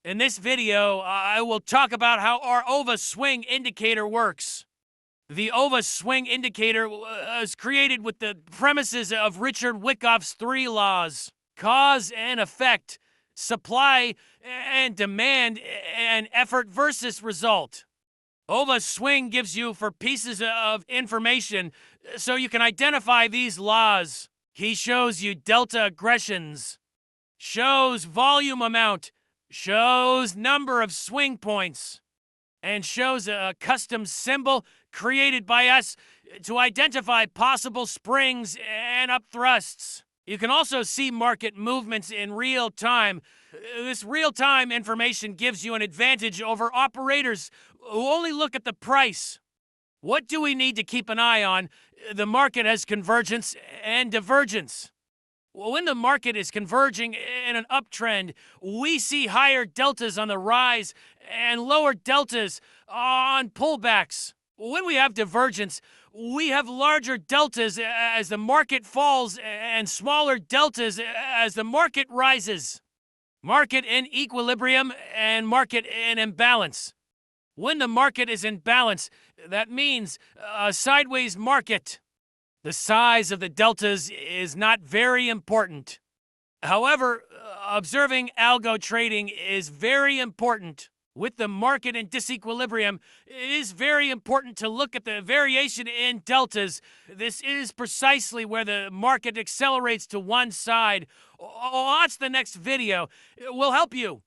In this video, I will talk about how our OVA Swing indicator works. The OVA Swing indicator was created with the premises of Richard Wyckoff's three laws: cause and effect, supply and demand, and effort versus result. OVA Swing gives you for pieces of information so you can identify these laws. He shows you delta aggressions, shows volume amount, shows number of swing points, and shows a custom symbol created by us to identify possible springs and upthrusts. You can also see market movements in real time. This real-time information gives you an advantage over operators who only look at the price. What do we need to keep an eye on? The market has convergence and divergence. When the market is converging in an uptrend, we see higher deltas on the rise and lower deltas on pullbacks. When we have divergence, we have larger deltas as the market falls and smaller deltas as the market rises. Market in equilibrium and market in imbalance. When the market is in balance, that means a sideways market. The size of the deltas is not very important. However, observing algo trading is very important. With the market in disequilibrium, it is very important to look at the variation in deltas. This is precisely where the market accelerates to one side. Watch the next video. It will help you.